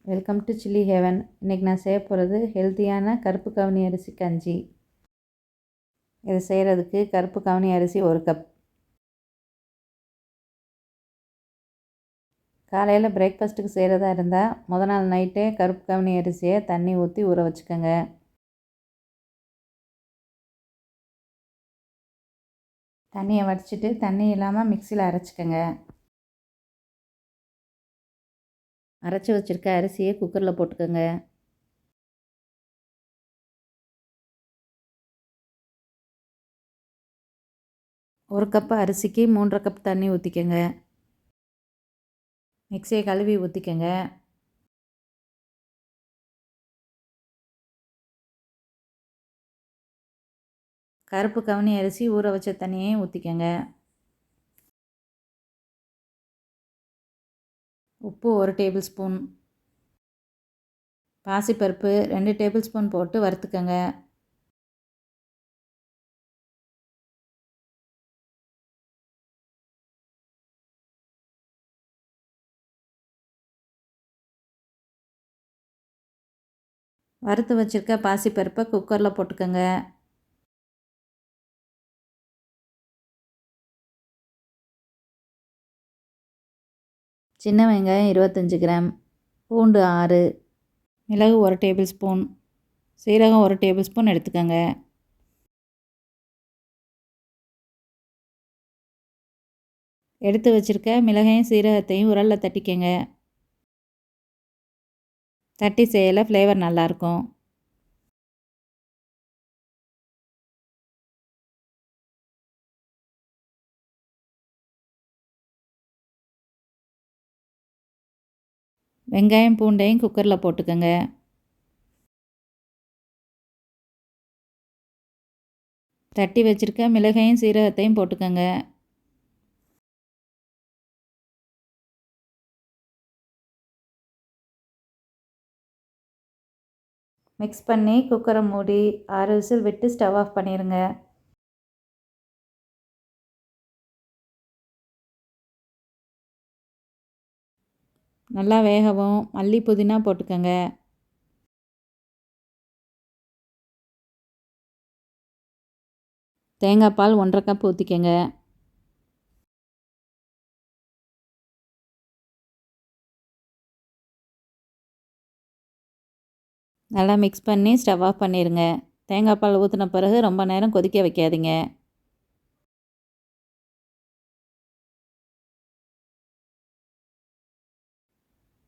Welcome to chilli heaven. இன்றைக்கி நான் செய்ய போகிறது ஹெல்த்தியான கருப்பு கவுனி அரிசி கஞ்சி. இதை செய்கிறதுக்கு கருப்பு கவுனி அரிசி 1 கப். காலையில் பிரேக்ஃபாஸ்ட்டுக்கு செய்கிறதா இருந்தால் முத நாள் நைட்டே கருப்பு கவுனி அரிசியை தண்ணி ஊற்றி ஊற வச்சுக்கோங்க. தண்ணியை வடிச்சிட்டு தண்ணி இல்லாமல் மிக்சியில் அரைச்சிக்கோங்க. அரைச்சி வச்சுருக்க அரிசியை குக்கரில் போட்டுக்கோங்க. ஒரு கப்பு அரிசிக்கு 3.5 கப் தண்ணி ஊற்றிக்கோங்க. மிக்சியை கழுவி ஊற்றிக்கோங்க. கருப்பு கவுனி அரிசி ஊற வச்ச தண்ணியையும் ஊற்றிக்கோங்க. உப்பு 1 டேபிள் ஸ்பூன். பாசிப்பருப்பு 2 டேபிள் ஸ்பூன் போட்டு வறுத்துக்கோங்க. வறுத்து வச்சுருக்க பாசிப்பருப்பை குக்கரில் போட்டுக்கோங்க. சின்ன வெங்காயம் 25 கிராம், பூண்டு 6, மிளகு 1 டேபிள் ஸ்பூன், சீரகம் 1 டேபிள் ஸ்பூன் எடுத்துக்கோங்க. எடுத்து வச்சுருக்க மிளகையும் சீரகத்தையும் உரலில் தட்டிக்கங்க. தட்டி செய்யல ஃப்ளேவர் நல்லாயிருக்கும். வெங்காயம் பூண்டையும் குக்கரில் போட்டுக்கோங்க. தட்டி வச்சுருக்க மிளகையும் சீரகத்தையும் போட்டுக்கோங்க. மிக்ஸ் பண்ணி குக்கரை மூடி 6 விசில் விட்டு ஸ்டவ் ஆஃப் பண்ணிடுங்க. நல்லா வேகவும் மல்லி புதினா போட்டுக்கோங்க. தேங்காய் பால் 1.5 கப் ஊற்றிக்கோங்க. நல்லா மிக்ஸ் பண்ணி ஸ்டவ் ஆஃப் பண்ணிடுங்க. தேங்காய் பால் ஊற்றின பிறகு ரொம்ப நேரம் கொதிக்க வைக்காதீங்க.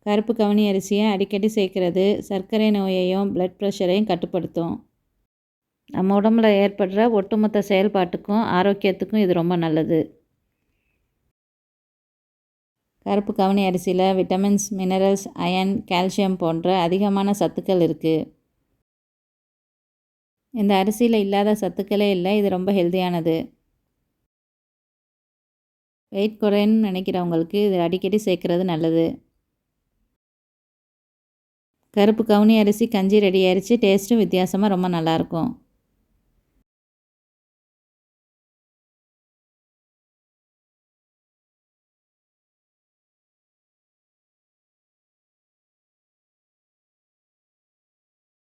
கருப்பு கவுனி அரிசியை அடிக்கடி சேர்க்கிறது சர்க்கரை நோயையும் பிளட் ப்ரெஷரையும் கட்டுப்படுத்தும். நம்ம உடம்புல ஏற்படுற ஒட்டுமொத்த செயல்பாட்டுக்கும் ஆரோக்கியத்துக்கும் இது ரொம்ப நல்லது. கருப்பு கவுனி அரிசியில் விட்டமின்ஸ், மினரல்ஸ், அயன், கால்சியம் போன்ற அதிகமான சத்துக்கள் இருக்குது. இந்த அரிசியில் இல்லாத சத்துக்களே இல்லை. இது ரொம்ப ஹெல்த்தியானது. வெயிட் குறையணும்னு நினைக்கிறவங்களுக்கு இது அடிக்கடி சேர்க்குறது நல்லது. கருப்பு கவுனி அரிசி கஞ்சி ரெடி ஆயிடுச்சு. டேஸ்ட்டும் வித்தியாசமாக ரொம்ப நல்லாயிருக்கும்.